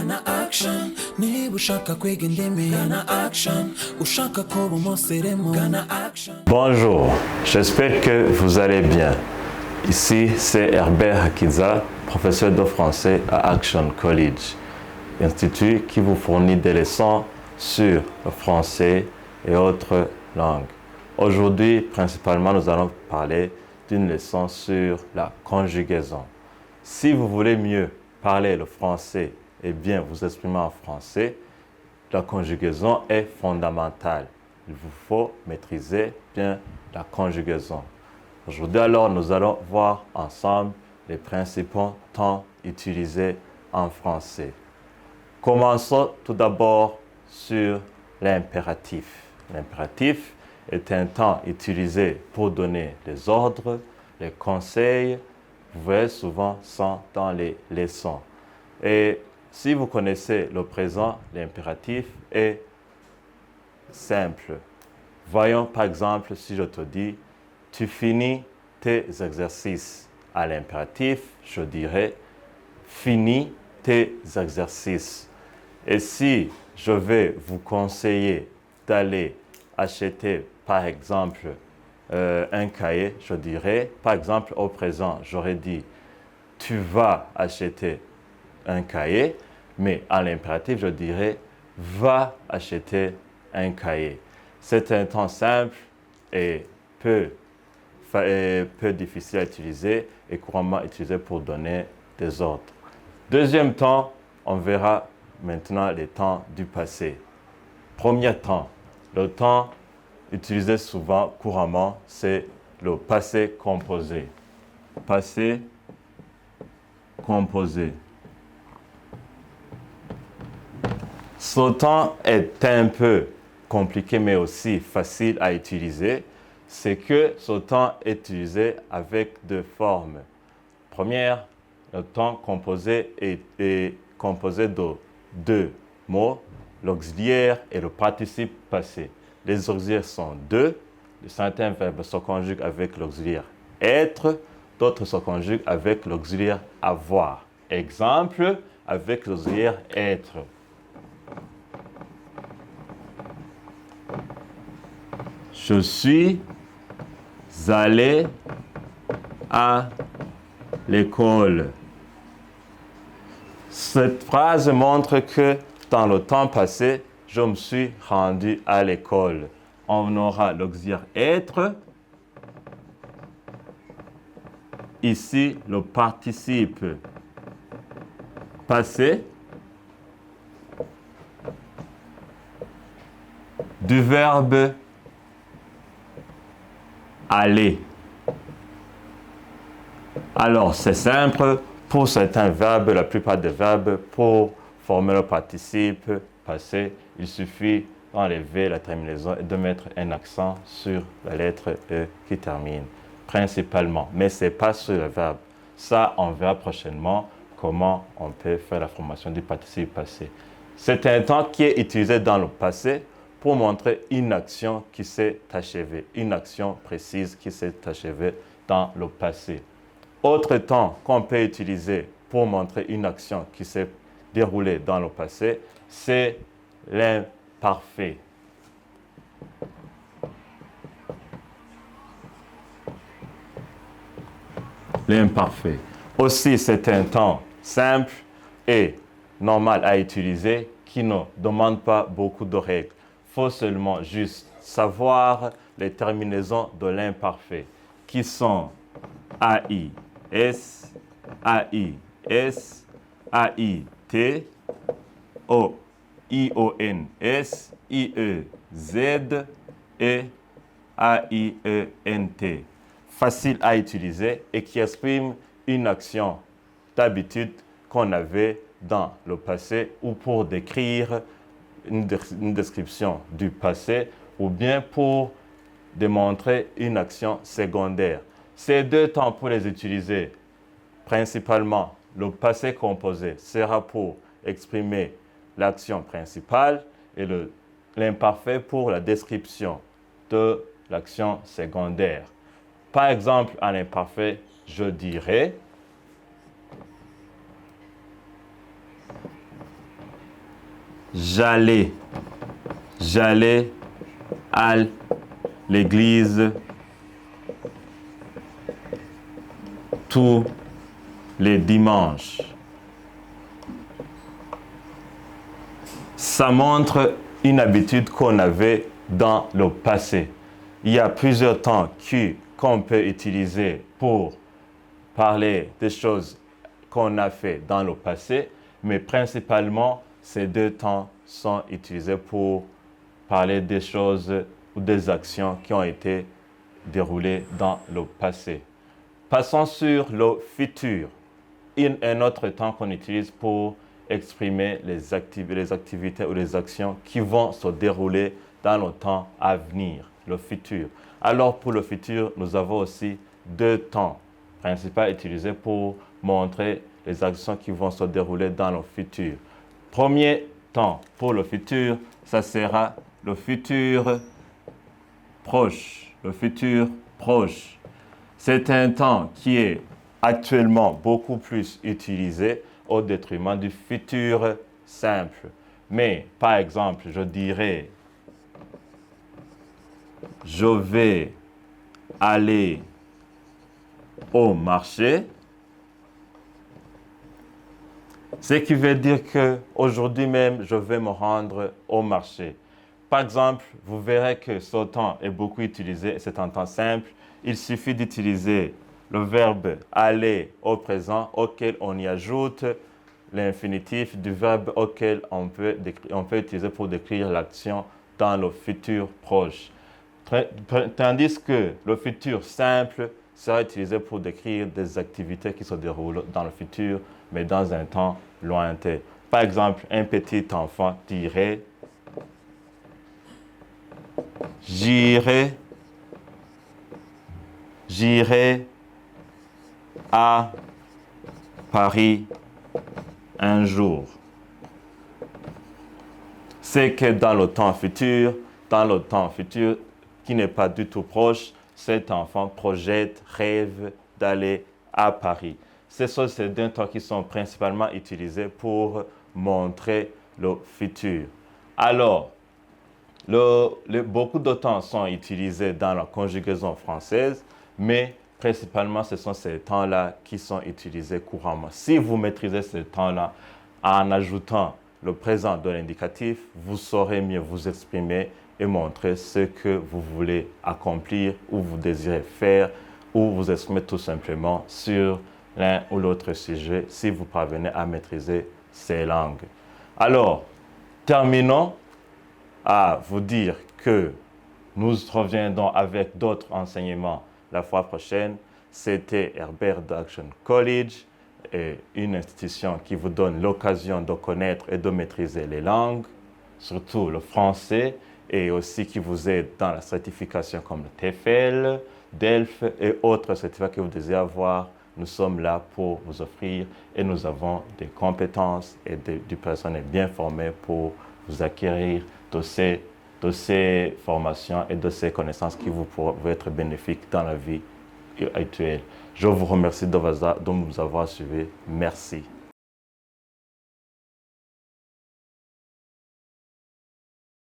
Gana action, niba ushaka kwiga indimi. Gana action, ushaka kuba umusirimu. Gana action. Bonjour, j'espère que vous allez bien. Ici, c'est Herbert Hakiza, professeur de français à Action College, institut qui vous fournit des leçons sur le français et autres langues. Aujourd'hui, principalement, nous allons parler d'une leçon sur la conjugaison. Si vous voulez mieux parler le français et bien vous exprimer en français, la conjugaison est fondamentale. Il vous faut maîtriser bien la conjugaison. Aujourd'hui, alors, nous allons voir ensemble les principaux temps utilisés en français. Commençons tout d'abord sur l'impératif. L'impératif est un temps utilisé pour donner les ordres, les conseils. Vous voyez souvent ça dans les leçons. Et si vous connaissez le présent, l'impératif est simple. Voyons par exemple si je te dis « Tu finis tes exercices ». À l'impératif, je dirais « Finis tes exercices ». Et si je vais vous conseiller d'aller acheter par exemple un cahier, je dirais par exemple au présent, j'aurais dit « Tu vas acheter un cahier », mais à l'impératif, je dirais « Va acheter un cahier ». C'est un temps simple et peu difficile à utiliser et couramment utilisé pour donner des ordres. Deuxième temps, on verra maintenant les temps du passé. Premier temps, le temps utilisé souvent, couramment, c'est le passé composé. Passé composé. Ce temps est un peu compliqué mais aussi facile à utiliser. C'est que ce temps est utilisé avec deux formes. Première, le temps composé est composé de deux mots, l'auxiliaire et le participe passé. Les auxiliaires sont deux. Certains verbes se conjuguent avec l'auxiliaire être, d'autres se conjuguent avec l'auxiliaire avoir. Exemple, avec l'auxiliaire être. Je suis allé à l'école. Cette phrase montre que dans le temps passé, je me suis rendu à l'école. On aura l'auxiliaire être. Ici, le participe passé du verbe aller. Alors, c'est simple. Pour certains verbes, la plupart des verbes, pour former le participe passé, il suffit d'enlever la terminaison et de mettre un accent sur la lettre E qui termine, principalement. Mais ce n'est pas sur le verbe. Ça, on verra prochainement comment on peut faire la formation du participe passé. C'est un temps qui est utilisé dans le passé pour montrer une action qui s'est achevée, une action précise qui s'est achevée dans le passé. Autre temps qu'on peut utiliser pour montrer une action qui s'est déroulée dans le passé, c'est l'imparfait. L'imparfait. Aussi, c'est un temps simple et normal à utiliser qui ne demande pas beaucoup de règles. Il faut seulement juste savoir les terminaisons de l'imparfait qui sont AIS, AIS, AIT, O, IONS, IEZ et AIENT. Facile à utiliser et qui exprime une action d'habitude qu'on avait dans le passé ou pour décrire une description du passé ou bien pour démontrer une action secondaire. Ces deux temps pour les utiliser, principalement le passé composé sera pour exprimer l'action principale et l'imparfait pour la description de l'action secondaire. Par exemple, en imparfait, je dirais J'allais à l'église tous les dimanches. Ça montre une habitude qu'on avait dans le passé. Il y a plusieurs temps qu'on peut utiliser pour parler des choses qu'on a fait dans le passé, mais principalement, ces deux temps sont utilisés pour parler des choses ou des actions qui ont été déroulées dans le passé. Passons sur le futur, un autre temps qu'on utilise pour exprimer les activités ou les actions qui vont se dérouler dans le temps à venir, le futur. Alors pour le futur, nous avons aussi deux temps principaux utilisés pour montrer les actions qui vont se dérouler dans le futur. Premier temps pour le futur, ça sera le futur proche. Le futur proche. C'est un temps qui est actuellement beaucoup plus utilisé au détriment du futur simple. Mais, par exemple, je dirais, je vais aller au marché. Ce qui veut dire qu'aujourd'hui même, je vais me rendre au marché. Par exemple, vous verrez que ce temps est beaucoup utilisé, c'est un temps simple. Il suffit d'utiliser le verbe aller au présent auquel on y ajoute l'infinitif du verbe auquel on peut utiliser pour décrire l'action dans le futur proche. Tandis que le futur simple sera utilisé pour décrire des activités qui se déroulent dans le futur, mais dans un temps lointain. Par exemple, un petit enfant dirait « J'irai à Paris un jour ». C'est que dans le temps futur qui n'est pas du tout proche, cet enfant projette, rêve d'aller à Paris. Ce sont ces deux temps qui sont principalement utilisés pour montrer le futur. Alors, beaucoup de temps sont utilisés dans la conjugaison française, mais principalement, ce sont ces temps-là qui sont utilisés couramment. Si vous maîtrisez ces temps-là en ajoutant le présent de l'indicatif, vous saurez mieux vous exprimer et montrer ce que vous voulez accomplir ou vous désirez faire ou vous exprimer tout simplement sur l'un ou l'autre sujet si vous parvenez à maîtriser ces langues. Alors, terminons à vous dire que nous reviendrons avec d'autres enseignements la fois prochaine. C'était Herbert d'Action College, une institution qui vous donne l'occasion de connaître et de maîtriser les langues, surtout le français, et aussi qui vous aide dans la certification comme le TEFL, DELF et autres certificats que vous désirez avoir. Nous sommes là pour vous offrir et nous avons des compétences et du personnel bien formé pour vous acquérir de ces formations et de ces connaissances qui vous pourront être bénéfiques dans la vie actuelle. Je vous remercie de nous avoir suivis. Merci.